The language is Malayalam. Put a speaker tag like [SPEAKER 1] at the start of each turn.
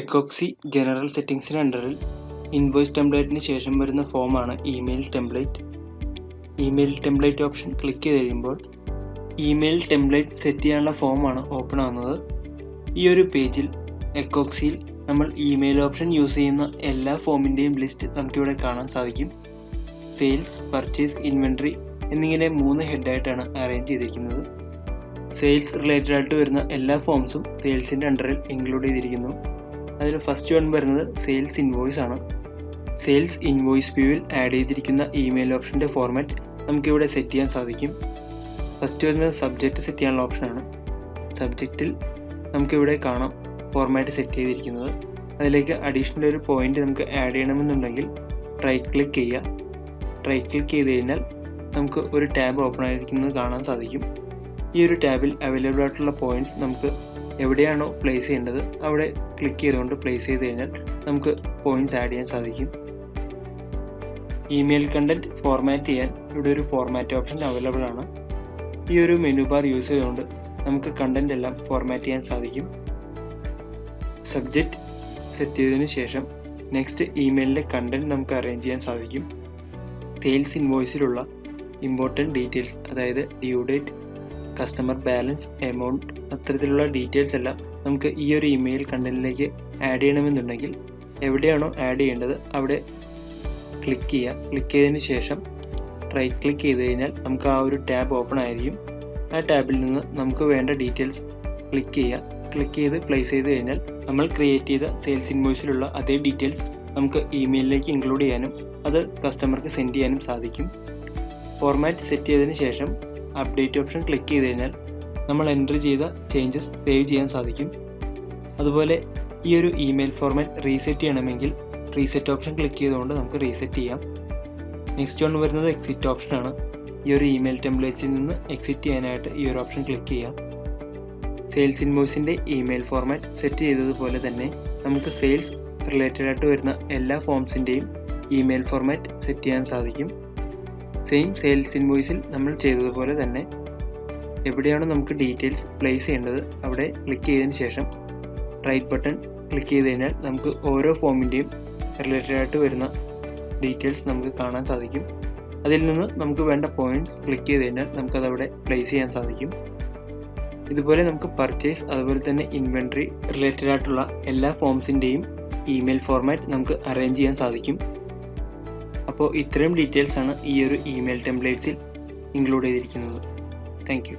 [SPEAKER 1] എക്കോക്സി ജനറൽ സെറ്റിംഗ്സിന് അണ്ടറിൽ ഇൻവോയ്സ് ടെംപ്ലേറ്റിന് ശേഷം വരുന്ന ഫോമാണ് email template. Email template option click ചെയ്ത് കഴിയുമ്പോൾ ഇമെയിൽ ടെംപ്ലേറ്റ് സെറ്റ് ചെയ്യാനുള്ള ഫോമാണ് ഓപ്പൺ ആവുന്നത്. ഈ ഒരു പേജിൽ എക്കോക്സിയിൽ നമ്മൾ ഇമെയിൽ ഓപ്ഷൻ യൂസ് ചെയ്യുന്ന എല്ലാ ഫോമിൻ്റെയും ലിസ്റ്റ് നമുക്കിവിടെ കാണാൻ സാധിക്കും. സെയിൽസ്, പർച്ചേസ്, ഇൻവെൻട്രി എന്നിങ്ങനെ 3 ഹെഡായിട്ടാണ് അറേഞ്ച് ചെയ്തിരിക്കുന്നത്. സെയിൽസ് റിലേറ്റഡ് ആയിട്ട് വരുന്ന എല്ലാ ഫോംസും സെയിൽസിൻ്റെ അണ്ടറിൽ ഇൻക്ലൂഡ് ചെയ്തിരിക്കുന്നു. അതിൽ ഫസ്റ്റ് വൺ വരുന്നത് സെയിൽസ് ഇൻവോയ്സ് ആണ്. സെയിൽസ് ഇൻവോയ്സ് വ്യൂവിൽ ആഡ് ചെയ്തിരിക്കുന്ന ഇമെയിൽ ഓപ്ഷൻ്റെ ഫോർമാറ്റ് നമുക്കിവിടെ സെറ്റ് ചെയ്യാൻ സാധിക്കും. ഫസ്റ്റ് വരുന്നത് സബ്ജക്റ്റ് സെറ്റ് ചെയ്യാനുള്ള ഓപ്ഷനാണ്. സബ്ജക്റ്റിൽ നമുക്കിവിടെ കാണാം ഫോർമാറ്റ് സെറ്റ് ചെയ്തിരിക്കുന്നത്. അതിലേക്ക് അഡീഷണൽ ഒരു പോയിന്റ് നമുക്ക് ആഡ് ചെയ്യണമെന്നുണ്ടെങ്കിൽ റൈറ്റ് ക്ലിക്ക് ചെയ്യുക. റൈറ്റ് ക്ലിക്ക് ചെയ്ത് കഴിഞ്ഞാൽ നമുക്ക് ഒരു ടാബ് ഓപ്പൺ ആയിരിക്കുന്നത് കാണാൻ സാധിക്കും. ഈ ഒരു ടാബിൽ അവൈലബിൾ ആയിട്ടുള്ള പോയിന്റ്സ് നമുക്ക് എവിടെയാണോ പ്ലേസ് ചെയ്യേണ്ടത് അവിടെ ക്ലിക്ക് ചെയ്തുകൊണ്ട് പ്ലേസ് ചെയ്ത് കഴിഞ്ഞാൽ നമുക്ക് പോയിന്റ്സ് ആഡ് ചെയ്യാൻ സാധിക്കും. ഇമെയിൽ കണ്ടന്റ് ഫോർമാറ്റ് ചെയ്യാൻ ഇവിടെ ഒരു ഫോർമാറ്റ് ഓപ്ഷൻ അവൈലബിൾ ആണ്. ഈ ഒരു മെനു ബാർ യൂസ് ചെയ്തുകൊണ്ട് നമുക്ക് കണ്ടന്റ് എല്ലാം ഫോർമാറ്റ് ചെയ്യാൻ സാധിക്കും. സബ്ജക്റ്റ് സെറ്റ് ചെയ്തതിനു ശേഷം നെക്സ്റ്റ് ഇമെയിലിൻ്റെ കണ്ടന്റ് നമുക്ക് അറേഞ്ച് ചെയ്യാൻ സാധിക്കും. സെയിൽസ് ഇൻവോയ്സിലുള്ള ഇമ്പോർട്ടൻറ്റ് ഡീറ്റെയിൽസ്, അതായത് due date, customer balance, amount, അത്തരത്തിലുള്ള ഡീറ്റെയിൽസ് എല്ലാം നമുക്ക് ഈ ഒരു ഇമെയിൽ കണ്ടന്റിലേക്ക് ആഡ് ചെയ്യണമെന്നുണ്ടെങ്കിൽ എവിടെയാണോ ആഡ് ചെയ്യേണ്ടത് അവിടെ ക്ലിക്ക് ചെയ്യുക. ക്ലിക്ക് ചെയ്തതിന് ശേഷം റൈറ്റ് ക്ലിക്ക് ചെയ്ത് കഴിഞ്ഞാൽ നമുക്ക് ആ ഒരു ടാബ് ഓപ്പൺ ആയിരിക്കും. ആ ടാബിൽ നിന്ന് നമുക്ക് വേണ്ട ഡീറ്റെയിൽസ് ക്ലിക്ക് ചെയ്യുക. ക്ലിക്ക് ചെയ്ത് പ്ലേസ് ചെയ്ത് കഴിഞ്ഞാൽ നമ്മൾ ക്രിയേറ്റ് ചെയ്ത സെയിൽസ് ഇൻവോയ്സിലുള്ള അതേ ഡീറ്റെയിൽസ് നമുക്ക് ഇമെയിലിലേക്ക് ഇൻക്ലൂഡ് ചെയ്യാനും അത് കസ്റ്റമർക്ക് സെൻഡ് ചെയ്യാനും സാധിക്കും. ഫോർമാറ്റ് സെറ്റ് ചെയ്തതിന് ശേഷം അപ്ഡേറ്റ് ഓപ്ഷൻ ക്ലിക്ക് ചെയ്ത് കഴിഞ്ഞാൽ നമ്മൾ എൻ്റർ ചെയ്ത ചേഞ്ചസ് സേവ് ചെയ്യാൻ സാധിക്കും. അതുപോലെ ഈ ഒരു ഇമെയിൽ ഫോർമാറ്റ് റീസെറ്റ് ചെയ്യണമെങ്കിൽ റീസെറ്റ് ഓപ്ഷൻ ക്ലിക്ക് ചെയ്തുകൊണ്ട് നമുക്ക് റീസെറ്റ് ചെയ്യാം. നെക്സ്റ്റ് വൺ വരുന്നത് എക്സിറ്റ് ഓപ്ഷനാണ്. ഈ ഒരു ഇമെയിൽ ടെംപ്ലേറ്റ്സിൽ നിന്ന് എക്സിറ്റ് ചെയ്യാനായിട്ട് ഈ ഒരു ഓപ്ഷൻ ക്ലിക്ക് ചെയ്യാം. സെയിൽസ് ഇൻവോയ്സിൻ്റെ ഇമെയിൽ ഫോർമാറ്റ് സെറ്റ് ചെയ്തതുപോലെ തന്നെ നമുക്ക് സെയിൽസ് റിലേറ്റഡ് ആയിട്ട് വരുന്ന എല്ലാ ഫോംസിൻ്റെയും ഇമെയിൽ ഫോർമാറ്റ് സെറ്റ് ചെയ്യാൻ സാധിക്കും. സെയിം സെയിൽസ് ഇൻവോയ്സിൽ നമ്മൾ ചെയ്തതുപോലെ തന്നെ എവിടെയാണോ നമുക്ക് ഡീറ്റെയിൽസ് പ്ലേസ് ചെയ്യേണ്ടത് അവിടെ ക്ലിക്ക് ചെയ്തതിന് ശേഷം റൈറ്റ് ബട്ടൺ ക്ലിക്ക് ചെയ്ത് കഴിഞ്ഞാൽ നമുക്ക് ഓരോ ഫോമിൻ്റെയും റിലേറ്റഡ് ആയിട്ട് വരുന്ന ഡീറ്റെയിൽസ് നമുക്ക് കാണാൻ സാധിക്കും. അതിൽ നിന്ന് നമുക്ക് വേണ്ട പോയിന്റ്സ് ക്ലിക്ക് ചെയ്ത് കഴിഞ്ഞാൽ നമുക്കതവിടെ പ്ലേസ് ചെയ്യാൻ സാധിക്കും. ഇതുപോലെ നമുക്ക് പർച്ചേസ്, അതുപോലെ തന്നെ ഇൻവെൻട്രി റിലേറ്റഡ് ആയിട്ടുള്ള എല്ലാ ഫോംസിൻ്റെയും ഇമെയിൽ ഫോർമാറ്റ് നമുക്ക് അറേഞ്ച് ചെയ്യാൻ സാധിക്കും. അപ്പോൾ ഇത്രയും ഡീറ്റെയിൽസ് ആണ് ഈ ഒരു ഇമെയിൽ ടെംപ്ലേറ്റ്സിൽ ഇൻക്ലൂഡ് ചെയ്തിരിക്കുന്നത്. Thank you.